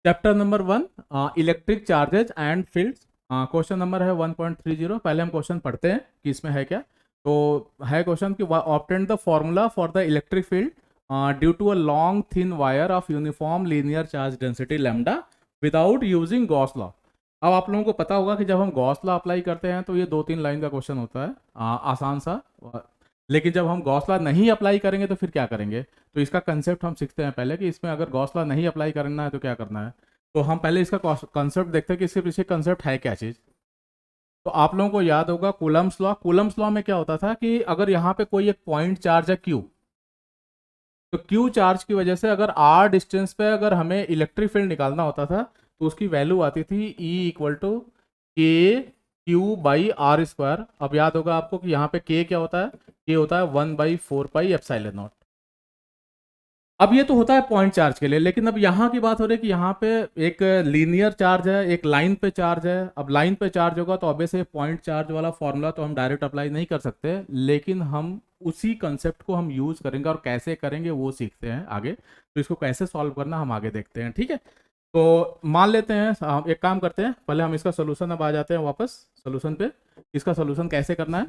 Chapter number 1, electric charges and fields. Question number है 1.30। पहले हम क्वेश्चन पढ़ते हैं कि इसमें है क्या। तो है क्वेश्चन कि obtain the formula for the electric field due to a long thin wire of uniform linear charge density lambda without using Gauss law. अब आप लोगों को पता होगा कि जब हम गॉस लॉ अप्लाई करते हैं तो ये 2-3 लाइन का क्वेश्चन होता है, आसान सा। लेकिन जब हम गॉस लॉ नहीं अप्लाई करेंगे तो फिर क्या करेंगे। तो इसका कंसेप्ट हम सीखते हैं पहले कि इसमें अगर गॉस लॉ नहीं अप्लाई करना है तो क्या करना है। तो हम पहले इसका कंसेप्ट देखते हैं कि इसके पीछे कंसेप्ट है क्या चीज़। तो आप लोगों को याद होगा कूलम्स लॉ। कूलम्स लॉ में क्या होता था कि अगर यहाँ पे कोई एक पॉइंट चार्ज है क्यू, तो क्यू चार्ज की वजह से अगर आर डिस्टेंस पे अगर हमें इलेक्ट्रिक फील्ड निकालना होता था तो उसकी वैल्यू आती थी ई इक्वल टू के क्यू बाई आर स्क्वायर। अब याद होगा आपको कि यहाँ पे के क्या होता है, के होता है 1/4 पाई एप्सिलॉन नॉट। अब ये तो होता है पॉइंट चार्ज के लिए, लेकिन अब यहाँ की बात हो रही है कि यहाँ पे एक लीनियर चार्ज है, एक लाइन पे चार्ज है। अब लाइन पे चार्ज होगा तो ऑब्वियसली पॉइंट चार्ज वाला फॉर्मूला तो हम डायरेक्ट अप्लाई नहीं कर सकते, लेकिन हम उसी कंसेप्ट को हम यूज करेंगे और कैसे करेंगे वो सीखते हैं आगे। तो इसको कैसे सॉल्व करना हम आगे देखते हैं, ठीक है। तो मान लेते हैं हम एक काम करते हैं, पहले हम इसका सोल्यूशन अब आ जाते हैं वापस सोल्यूशन पे। इसका सोल्यूशन कैसे करना है।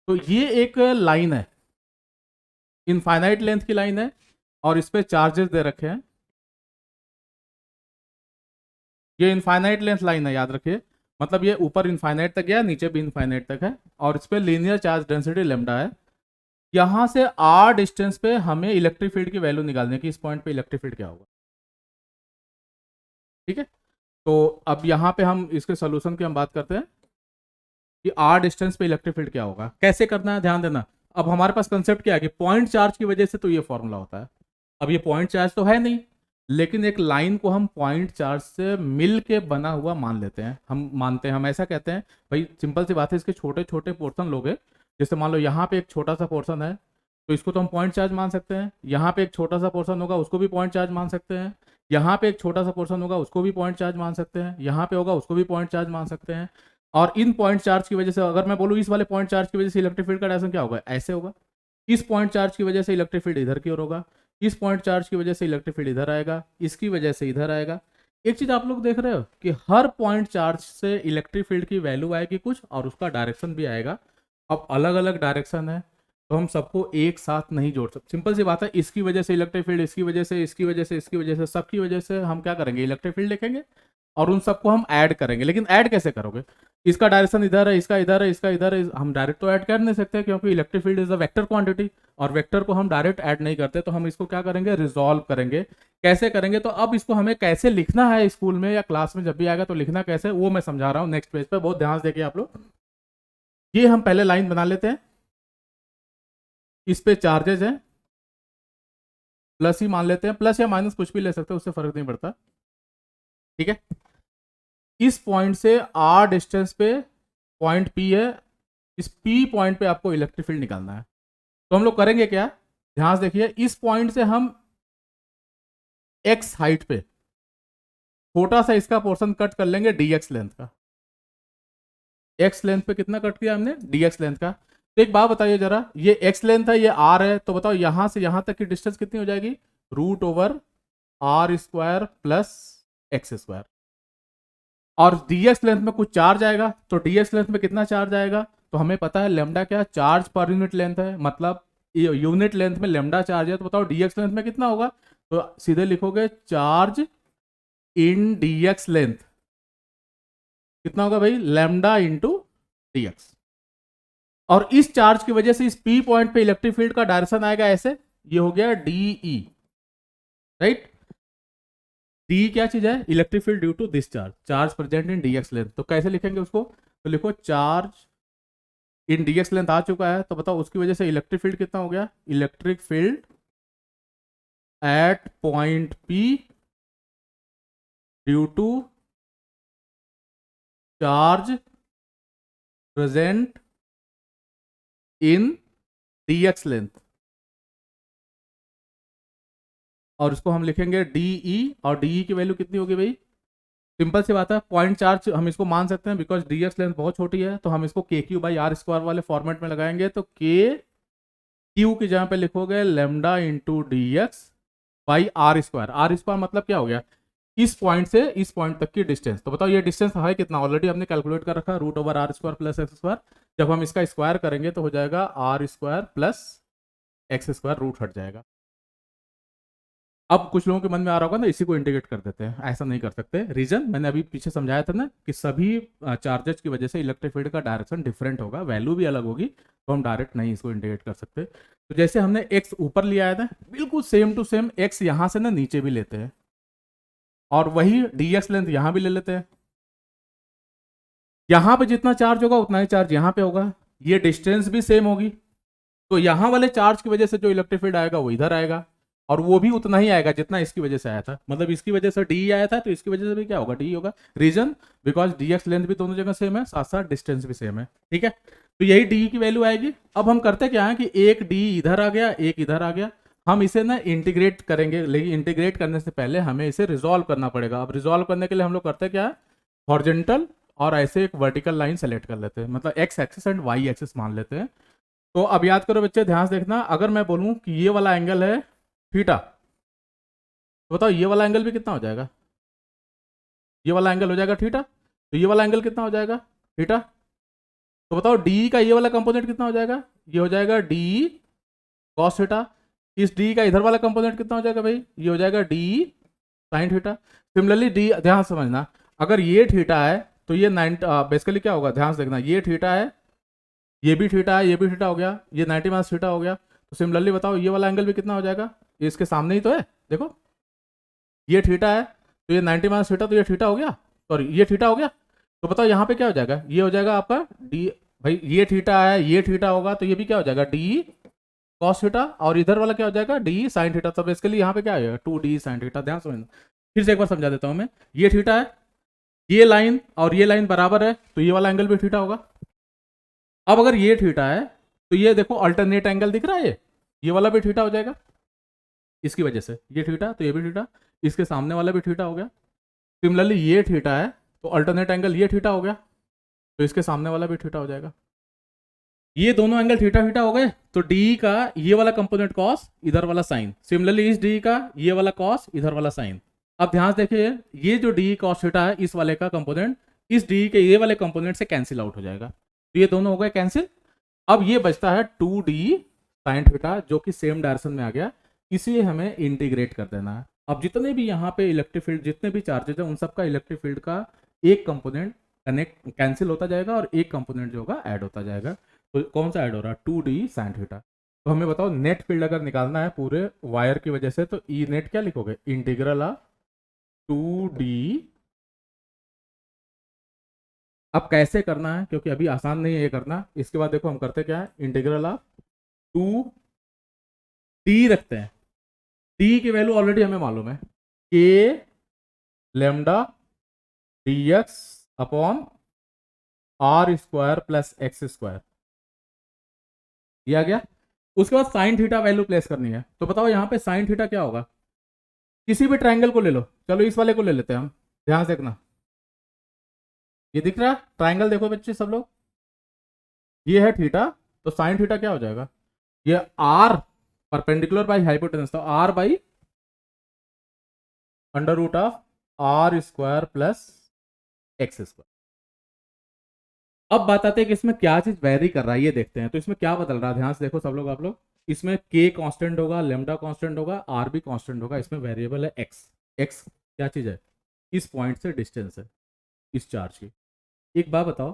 तो ये एक लाइन है, इनफाइनाइट लेंथ की लाइन है और इस पे चार्जेस दे रखे हैं। ये इनफाइनाइट लेंथ लाइन है, याद रखिए। मतलब ये ऊपर इनफाइनाइट तक गया, नीचे भी इनफाइनाइट तक है और इस पे लीनियर चार्ज डेंसिटी लेमडा है। यहां से आर डिस्टेंस पे हमें इलेक्ट्रिक फील्ड की वैल्यू निकालनी है कि इस पॉइंट पे इलेक्ट्रिक फील्ड क्या होगा, ठीक है। तो अब यहाँ पे हम इसके सोल्यूशन की हम बात करते हैं कि आर डिस्टेंस पे इलेक्ट्रिक फील्ड क्या होगा, कैसे करना है, ध्यान देना। अब हमारे पास कंसेप्ट क्या है कि पॉइंट चार्ज की वजह से तो ये फॉर्मूला होता है। अब ये पॉइंट चार्ज तो है नहीं, लेकिन एक लाइन को हम पॉइंट चार्ज से मिल के बना हुआ मान लेते हैं, हम मानते हैं, हम ऐसा कहते हैं। भाई सिंपल सी बात है, इसके छोटे छोटे पोर्सन लोगे। जैसे मान लो यहाँ पे एक छोटा सा पोर्सन है तो इसको तो हम पॉइंट चार्ज मान सकते हैं। यहाँ पे एक छोटा सा पोर्सन होगा उसको भी पॉइंट चार्ज मान सकते हैं। यहाँ पे एक छोटा सा पोर्सन होगा उसको भी पॉइंट चार्ज मान सकते हैं। यहाँ पे होगा उसको भी पॉइंट चार्ज मान सकते हैं। और इन पॉइंट चार्ज की वजह से अगर मैं बोलूँ इस वाले पॉइंट चार्ज की वजह से इलेक्ट्रिक फील्ड का डायरेक्शन क्या होगा, ऐसे होगा। इस पॉइंट चार्ज की वजह से इलेक्ट्रिक फील्ड इधर की ओर होगा। इस पॉइंट चार्ज की वजह से इलेक्ट्रिक फील्ड इधर आएगा, इसकी वजह से इधर आएगा। एक चीज आप लोग देख रहे हो कि हर पॉइंट चार्ज से इलेक्ट्रिक फील्ड की वैल्यू आएगी कुछ और उसका डायरेक्शन भी आएगा। अब अलग अलग डायरेक्शन है तो हम सबको एक साथ नहीं जोड़ सकते। सिंपल सी बात है, इसकी वजह से इलेक्ट्रिक फील्ड, इसकी वजह से, इसकी वजह से, इसकी वजह से, सबकी वजह से हम क्या करेंगे, इलेक्ट्रिक फील्ड लिखेंगे और उन सबको हम ऐड करेंगे। लेकिन ऐड कैसे करोगे, इसका डायरेक्शन इधर है, इसका इधर है, इसका इधर है, हम डायरेक्ट तो ऐड कर नहीं सकते क्योंकि electric field is a vector quantity और वेक्टर को हम डायरेक्ट ऐड नहीं करते। तो हम इसको क्या करेंगे, रिजॉल्व करेंगे। कैसे करेंगे, तो अब इसको हमें कैसे लिखना है स्कूल में या क्लास में जब भी आएगा तो लिखना कैसे वो मैं समझा रहा हूँ नेक्स्ट पेज पे, बहुत ध्यान से देखिए आप लोग। ये हम पहले लाइन बना लेते हैं, इस पे चार्जेज है, प्लस ही मान लेते हैं, प्लस या माइनस कुछ भी ले सकते हैं, उससे फर्क नहीं पड़ता, ठीक है। इस पॉइंट से आर डिस्टेंस पे पॉइंट पी है, इस पी पॉइंट पे आपको इलेक्ट्रिक फील्ड निकालना है। तो हम लोग करेंगे क्या, ध्यान से देखिए। इस पॉइंट से हम एक्स हाइट पे छोटा सा इसका पोर्शन कट कर लेंगे डीएक्स लेंथ का। एक्स लेंथ पे कितना कट किया हमने, डीएक्स लेंथ का। तो एक बात बताइए जरा, ये एक्स लेंथ है, ये आर है, तो बताओ यहां से यहां तक की डिस्टेंस कितनी हो जाएगी, √r² प्लस x²। और डीएक्स लेंथ में कुछ चार्ज आएगा, तो डीएक्स लेंथ में कितना चार्ज आएगा, तो हमें पता है लेमडा क्या, चार्ज पर यूनिट लेंथ है, मतलब यूनिट लेंथ में लेमडा चार्ज है। तो बताओ डीएक्स लेंथ में कितना होगा, तो सीधे लिखोगे चार्ज इन डीएक्स लेंथ कितना होगा भाई, लेमडा इंटू डीएक्स। और इस चार्ज की वजह से इस पी पॉइंट पे इलेक्ट्रिक फील्ड का डायरेक्शन आएगा ऐसे, ये हो गया डीई, राइट। डी क्या चीज है, electric field due to this charge, charge present in dx length. तो कैसे लिखेंगे उसको, तो लिखो चार्ज इन डीएक्स लेंथ आ चुका है, तो बताओ उसकी वजह से इलेक्ट्रिक फील्ड कितना हो गया, electric field at point P due to charge present in dx length. और इसको हम लिखेंगे डीई, और डीई की वैल्यू कितनी होगी भाई, सिंपल सी बात है, पॉइंट चार्ज हम इसको मान सकते हैं बिकॉज डीएक्स लेंथ बहुत छोटी है, तो हम इसको k q by r square वाले फॉर्मेट में लगाएंगे। तो के क्यू की जगह पे लिखोगे lambda into d x by r square. R square मतलब क्या हो गया, इस पॉइंट से इस पॉइंट तक की डिस्टेंस। तो बताओ ये डिस्टेंस है कितना, ऑलरेडी हमने कैलकुलेट कर रखा है, √r² प्लस एक्स स्क्वायर। जब हम इसका स्क्वायर करेंगे तो हो जाएगा r² प्लस x², रूट हट जाएगा। अब कुछ लोगों के मन में आ रहा होगा ना, इसी को इंटीग्रेट कर देते हैं, ऐसा नहीं कर सकते। रीजन मैंने अभी पीछे समझाया था ना कि सभी चार्जेस की वजह से इलेक्ट्रिक फील्ड का डायरेक्शन डिफरेंट होगा, वैल्यू भी अलग होगी, तो हम डायरेक्ट नहीं इसको इंटीग्रेट कर सकते। तो जैसे हमने x ऊपर लिया है ना, बिल्कुल सेम टू सेम x यहां से ना नीचे भी लेते हैं, और वही dx लेंथ यहां भी ले लेते हैं। यहां पे जितना चार्ज होगा उतना ही चार्ज यहां पे होगा, ये डिस्टेंस भी सेम होगी, तो यहां वाले चार्ज की वजह से जो इलेक्ट्रिक फील्ड आएगा वो इधर आएगा, और वो भी उतना ही आएगा जितना इसकी वजह से आया था। मतलब इसकी वजह से डी आया था तो इसकी वजह से भी क्या होगा, डी होगा। रीजन बिकॉज dx लेंथ भी दोनों जगह सेम है, साथ साथ डिस्टेंस भी सेम है, ठीक है। तो यही डी की वैल्यू आएगी। अब हम करते क्या है कि एक डी इधर आ गया, एक इधर आ गया, हम इसे ना इंटीग्रेट करेंगे, लेकिन इंटीग्रेट करने से पहले हमें इसे रिजॉल्व करना पड़ेगा। अब रिजॉल्व करने के लिए हम लोग करते क्या है, हॉरिजॉन्टल और ऐसे एक वर्टिकल लाइन सेलेक्ट कर लेते हैं, मतलब x axis and y axis मान लेते हैं। तो अब याद करो बच्चे, ध्यान से देखना, अगर मैं बोलूं कि ये वाला एंगल है थीटा, तो बताओ ये वाला एंगल भी कितना हो जाएगा, ये वाला एंगल हो जाएगा थीटा, तो ये वाला एंगल कितना हो जाएगा, थीटा। तो बताओ डी का ये वाला कंपोनेंट कितना हो जाएगा, ये हो जाएगा डी कॉस थीटा। इस डी का इधर वाला कंपोनेंट कितना हो जाएगा भाई, ये हो जाएगा D sine theta. Similarly D, ध्यान समझना, अगर ये थीटा है तो ये 90 बेसिकली क्या होगा, ध्यान से देखना, ये थीटा है, ये भी थीटा है, ये भी थीटा हो गया, ये 90 माइनस थीटा हो गया। तो सिमिलरली बताओ ये वाला एंगल भी कितना हो जाएगा, ये इसके सामने ही तो है, देखो ये थीटा है, तो ये 90 माइनस थीटा, तो ये थीटा हो गया, सॉरी ये थीटा हो गया। तो बताओ यहाँ पे क्या हो जाएगा, ये हो जाएगा आपका डी, भाई ये थीटा है, ये थीटा होगा, तो ये भी क्या हो जाएगा डी कॉस थीटा, और इधर वाला क्या हो जाएगा डी साइन थीटा। तो बेसिकली यहाँ पे क्या आएगा 2d साइन थीटा। ध्यान समझना, फिर से एक बार समझा देता हूँ मैं, ये थीटा है, ये लाइन और ये लाइन बराबर है, तो ये वाला एंगल भी थीटा होगा। अब अगर ये थीटा है तो ये देखो अल्टरनेट एंगल दिख रहा है, ये वाला भी थीटा हो जाएगा इसकी वजह से, ये थीटा तो ये भी थीटा, इसके सामने वाला भी थीटा हो गया। सिमिलरली ये थीटा है तो अल्टरनेट एंगल ये थीटा हो गया, तो इसके सामने वाला भी थीटा हो जाएगा। ये दोनों एंगल थीटा थीटा हो गए, तो डी का ये वाला कंपोनेंट कॉस, इधर वाला साइन। सिमिलरली इस डी का ये वाला कॉस, इधर वाला साइन। अब ध्यान से देखिए, ये जो डी कॉस थीटा है इस वाले का कंपोनेंट इस डी के ये वाले कंपोनेंट से कैंसिल आउट हो जाएगा, तो ये दोनों हो गए कैंसिल। अब ये बचता है 2d साइन थीटा, जो कि सेम डायरेक्शन में आ गया, इसे हमें इंटीग्रेट कर देना है। अब जितने भी यहाँ पे इलेक्ट्रिक फील्ड, जितने भी चार्जेज है, उन सबका इलेक्ट्रिक फील्ड का एक कंपोनेंट कनेक्ट कैंसिल होता जाएगा और एक कंपोनेंट जो होगा ऐड होता जाएगा। तो कौन सा ऐड हो रहा है, 2d साइन थीटा। तो हमें बताओ नेट फील्ड अगर निकालना है पूरे वायर की वजह से, तो ई नेट क्या लिखोगे, इंटीग्रल ऑफ 2d। अब कैसे करना है, क्योंकि अभी आसान नहीं है ये करना, इसके बाद देखो हम करते क्या है, इंटीग्रल ऑफ 2d रखते हैं। डी की वैल्यू ऑलरेडी हमें मालूम है, के lambda dx upon r² plus x², ये आ गया। उसके बाद साइन थीटा वैल्यू प्लेस करनी है। तो बताओ यहाँ पे साइन थीटा क्या होगा, किसी भी ट्राइंगल को ले लो, चलो इस वाले को ले लेते हैं हम, ध्यान से देखना, ये दिख रहा है ट्राइंगल, देखो बच्चे सब लोग, ये है थीटा, तो साइन थीटा क्या हो जाएगा, ये r परपेंडिकुलर बाई हाइपोटेनस, तो r by √r² plus x²। अब बात आते हैं कि इसमें क्या चीज वेरी कर रहा है, ये देखते हैं। तो इसमें क्या बदल रहा है, ध्यान से देखो सब लोग, आप लोग, इसमें k कांस्टेंट होगा, लेमडा कांस्टेंट होगा, r भी कांस्टेंट होगा, इसमें वेरिएबल है x। x क्या चीज है, इस पॉइंट से डिस्टेंस है इस चार्ज की। एक बात बताओ,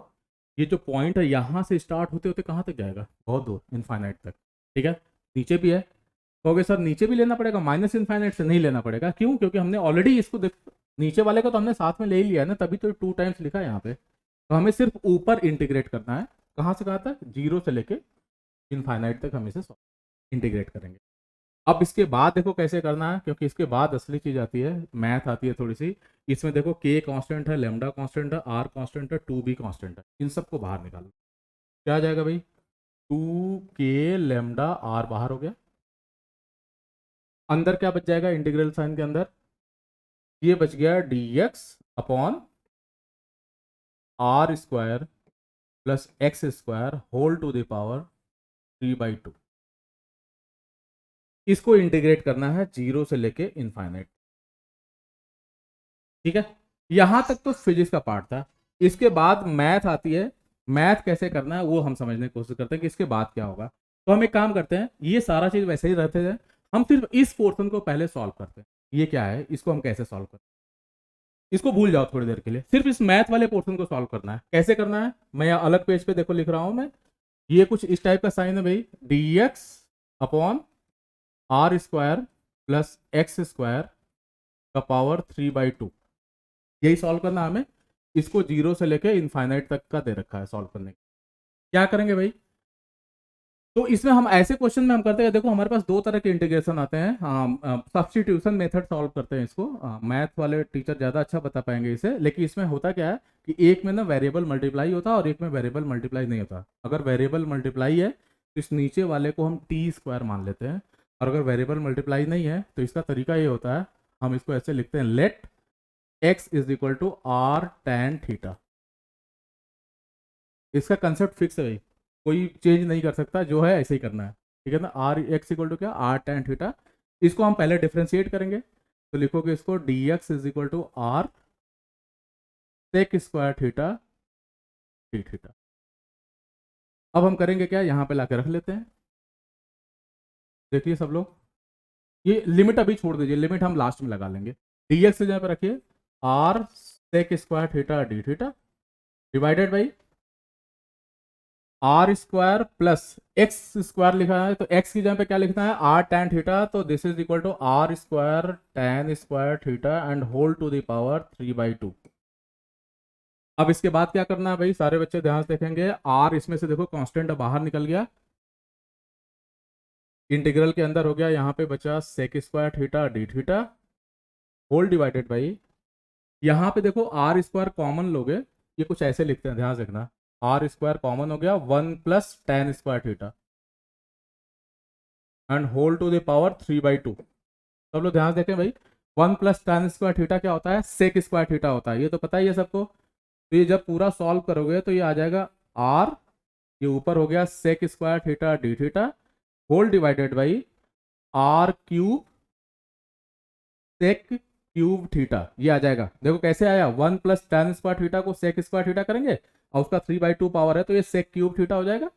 ये जो पॉइंट है यहां से स्टार्ट होते होते कहां तक जाएगा, बहुत दूर, इनफाइनाइट तक, ठीक है। नीचे भी है, कहोगे सर नीचे भी लेना पड़ेगा, माइनस इनफाइनाइट से नहीं लेना पड़ेगा, क्यों, क्योंकि हमने ऑलरेडी इसको नीचे वाले को तो हमने साथ में ले ही लिया है ना, तभी तो 2 टाइम्स लिखा है यहाँ पे। तो हमें सिर्फ ऊपर इंटीग्रेट करना है, कहाँ से कहाँ तक, 0 से लेके इनफाइनाइट तक हम इसे इंटीग्रेट करेंगे। अब इसके बाद देखो कैसे करना है, क्योंकि इसके बाद असली चीज आती है, मैथ आती है थोड़ी सी। इसमें देखो k कांस्टेंट है, लेमडा कांस्टेंट है, r कांस्टेंट है, 2b कांस्टेंट है, इन सबको बाहर निकालो, क्या आ जाएगा भाई, 2k लेमडा r बाहर हो गया। अंदर क्या बच जाएगा इंटीग्रल साइन के अंदर, ये बच गया dx upon r² plus x² whole to the power 3/2। इसको इंटीग्रेट करना है 0 से लेके इनफाइनाइट। ठीक है, यहां तक तो फिजिक्स का पार्ट था। इसके बाद मैथ आती है, मैथ कैसे करना है वो हम समझने की कोशिश करते हैं कि इसके बाद क्या होगा। तो हम एक काम करते हैं, ये सारा चीज वैसे ही रहते हैं, हम सिर्फ इस पोर्शन को पहले सॉल्व करते हैं। ये क्या है, इसको हम कैसे सॉल्व करते हैं, इसको भूल जाओ थोड़ी देर के लिए, सिर्फ इस मैथ वाले पोर्शन को सॉल्व करना है। कैसे करना है, मैं यहाँ अलग पेज पे देखो लिख रहा हूं मैं, ये कुछ इस टाइप का साइन है भाई, dx upon r square plus x square का पावर 3/2, यही सॉल्व करना है हमें। इसको जीरो से लेके इनफाइनाइट तक का दे रखा है सॉल्व करने के। क्या करेंगे भाई, तो इसमें हम ऐसे क्वेश्चन में हम करते हैं, देखो हमारे पास दो तरह के इंटीग्रेशन आते हैं, सब्स्टिट्यूशन मेथड सॉल्व करते हैं इसको, मैथ वाले टीचर ज़्यादा अच्छा बता पाएंगे इसे। लेकिन इसमें होता क्या है कि एक में ना वेरिएबल मल्टीप्लाई होता है और एक में वेरिएबल मल्टीप्लाई नहीं होता। अगर वेरिएबल मल्टीप्लाई है तो इस नीचे वाले को हम टी स्क्वायर मान लेते हैं, और अगर वेरिएबल मल्टीप्लाई नहीं है तो इसका तरीका ये होता है, हम इसको ऐसे लिखते हैं, let x is equal to r tan theta. इसका कंसेप्ट फिक्स है भाई, कोई चेंज नहीं कर सकता, जो है ऐसे ही करना है। ठीक है ना, आर एक्स इक्वल टू क्या, आर टैन थीटा। इसको हम पहले डिफ्रेंशिएट करेंगे, तो लिखोगे इसको d x is equal to r sec square theta D theta. अब हम करेंगे क्या, यहाँ पे लाके रख लेते हैं। देखिए सब लोग, ये लिमिट अभी छोड़ दीजिए, लिमिट हम लास्ट में लगा लेंगे। डी एक्स यहाँ पे रखिए r sec square theta D theta divided by r square plus x square लिखा है, तो एक्स की जगह पे क्या लिखना है, आर टैन थीटा, तो this is equal to r square tan square theta and whole to the power 3/2। अब इसके बाद क्या करना है भाई, सारे बच्चे ध्यान से देखेंगे, आर इसमें से देखो कांस्टेंट बाहर निकल गया, इंटीग्रल के अंदर हो गया, यहाँ पे बचा sec square theta D theta whole divided by, यहाँ पे देखो आर स्क्वायर कॉमन लोगे, ये कुछ ऐसे लिखते हैं, ध्यान से देखना, आर स्क्वायर कॉमन हो गया 1 plus tan square theta and whole to the power 3/2। सब लोग ध्यान से देखें भाई, 1 प्लस टैन स्क्वायर थीटा क्या होता है, सेक स्क्वायर थीटा होता है, ये तो पता ही है सबको। तो ये जब पूरा सॉल्व करोगे तो ये आ जाएगा आर, ये ऊपर हो गया sec square theta D theta whole divided by r cube sec cube theta, ये आ जाएगा। देखो कैसे आया, 1 प्लस टैन स्क्वायर थीटा को सेक स्क्वायर थीटा करेंगे और उसका 3/2 पावर है, तो ये सेक क्यूब थीटा हो जाएगा।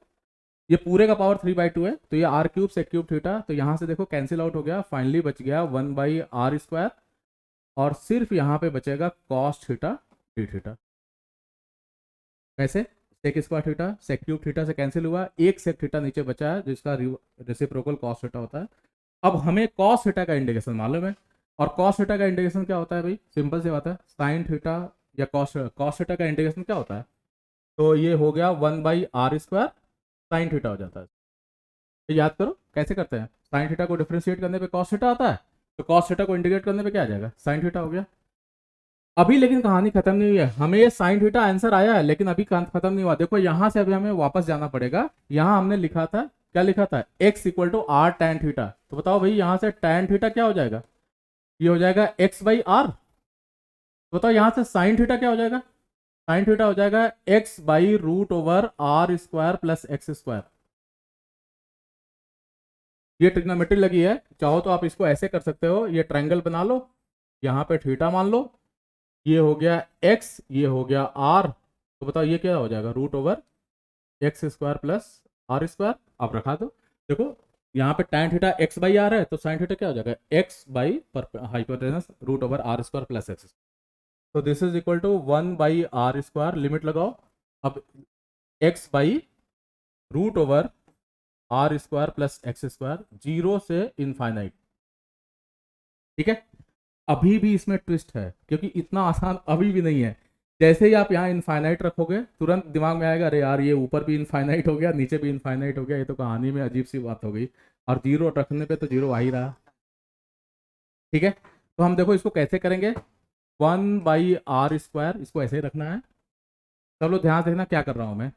ये पूरे का पावर 3/2 है, तो ये r cube sec cube theta, तो यहाँ से देखो कैंसिल आउट हो गया, फाइनली बच गया 1/r स्क्वायर, और सिर्फ यहाँ पे बचेगा कॉस थीटा डी थीटा। कैसे, sec square theta sec cube theta से कैंसिल हुआ, एक सेक थीटा नीचे बचा है जिसका रेसिप्रोकल कॉस थीटा होता है। अब हमें कॉस थीटा का इंटीग्रेशन मालूम है, और कॉस थीटा का इंटीग्रेशन क्या होता है भाई, सिंपल सी बात है, साइन थीटा या कॉस थीटा का इंटीग्रेशन क्या होता है, तो ये हो गया 1/r स्क्वायर साइन थीटा हो जाता है। ये याद करो कैसे करते हैं, साइन थीटा को डिफरेंशिएट करने पे कॉस थीटा आता है, तो कॉस थीटा को इंटीग्रेट करने पे क्या आ जाएगा, साइन थीटा हो गया। अभी लेकिन कहानी खत्म नहीं हुई है, हमें ये साइन थीटा आंसर आया है, लेकिन अभी खत्म नहीं हुआ। देखो यहाँ से अभी हमें वापस जाना पड़ेगा, यहाँ हमने लिखा था, क्या लिखा था, x equal to r tan theta, तो बताओ भाई यहाँ से टैन थीटा क्या हो जाएगा, ये हो जाएगा x/r। तो बताओ यहाँ से साइन थीटा क्या हो जाएगा, साइन थीटा हो जाएगा x/√r square plus x square. ये ट्रिग्नोमेट्री लगी है, चाहो तो आप इसको ऐसे कर सकते हो, ये ट्रायंगल बना लो, यहाँ पे थीटा मान लो, ये हो गया x, ये हो गया r, तो बताओ ये क्या हो जाएगा, √x square plus r square. आप रखा दो, देखो यहाँ पे tan थीटा x/r है, तो साइन थीटा क्या हो जाएगा, x/हाइपोटेनस √r स्क्वायर प्लस एक्स। तो this is equal to 1/r square, limit लगाओ अब, x/√r square plus x square, zero से इनफाइनाइट। ठीक है, अभी भी इसमें ट्विस्ट है, क्योंकि इतना आसान अभी भी नहीं है। जैसे ही आप यहाँ इनफाइनाइट रखोगे तुरंत दिमाग में आएगा, अरे यार ये ऊपर भी इनफाइनाइट हो गया नीचे भी इनफाइनाइट हो गया, ये तो कहानी में अजीब सी बात हो गई, और जीरो रखने पे तो जीरो आ ही रहा। ठीक है, तो हम देखो इसको कैसे करेंगे, 1/r स्क्वायर, इसको ऐसे ही रखना है। सब लोग ध्यान से देखना क्या कर रहा हूँ मैं,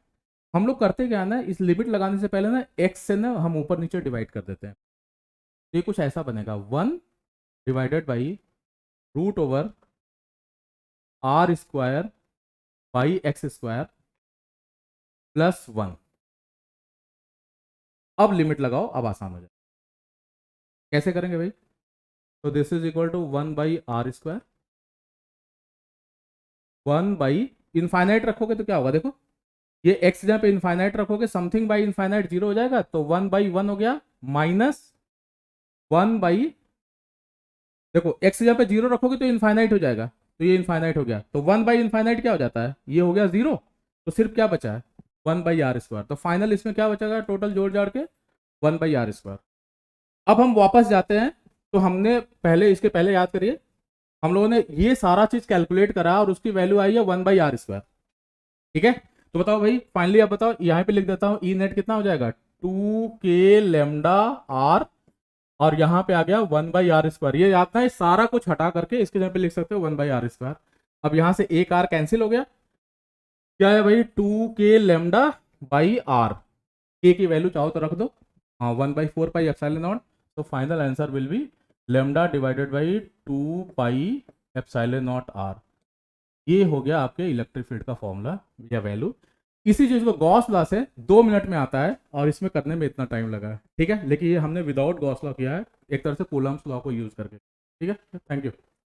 हम लोग करते क्या है ना, इस लिमिट लगाने से पहले ना x से ना हम ऊपर नीचे डिवाइड कर देते हैं, तो ये कुछ ऐसा बनेगा, 1 divided by √r square by x square plus 1। अब लिमिट लगाओ, अब आसान हो जाए। कैसे करेंगे भाई, तो this is equal to 1/r square, 1 by infinite रखोगे तो क्या होगा, देखो ये x जहाँ पे इनफाइनाइट रखोगे समथिंग बाई इनफाइनाइट 0 हो जाएगा, तो 1 बाई 1 हो गया माइनस 1 बाई, देखो x जहाँ पे 0 रखोगे तो इनफाइनाइट हो जाएगा, तो ये इनफाइनाइट हो गया, तो 1 बाई इनफाइनाइट क्या हो जाता है, ये हो गया 0, तो सिर्फ क्या बचा है 1 बाई आर स्क्वायर, तो फाइनल इसमें क्या बचेगा टोटल जोड़ जाड़ के 1 बाई आर स्क्वायर। अब हम वापस जाते हैं, तो हमने पहले इसके पहले याद करिए हम लोगों ने ये सारा चीज कैलकुलेट करा और उसकी वैल्यू आई है 1 बाई आर स्क्वायर, ठीक है। तो बताओ भाई फाइनली, अब बताओ यहाँ पे लिख देता हूँ ई नेट कितना हो जाएगा 2k लेमडा आर, और यहाँ पे आ गया 1 बाई आर स्क्वायर, ये याद था, सारा कुछ हटा करके इसके जगह पे लिख सकते हो 1 बाई आर स्क्वायर। अब यहाँ से एक आर कैंसिल हो गया, क्या है भाई 2k लेमडा बाई आर, के की वैल्यू चाहो तो रख दो, हाँ 1 बाई 4 पाई एप्सिलॉन नॉट, तो final answer will be lambda divided by 2 pi epsilon naught r. ये हो गया आपके इलेक्ट्रिक फील्ड का फॉर्मूला या वैल्यू। इसी चीज को गॉस लॉ से 2 मिनट में आता है और इसमें करने में इतना टाइम लगा है, ठीक है, लेकिन ये हमने विदाउट गॉस लॉ किया है, एक तरह से कूलम्स लॉ को यूज करके, ठीक है। Thank you.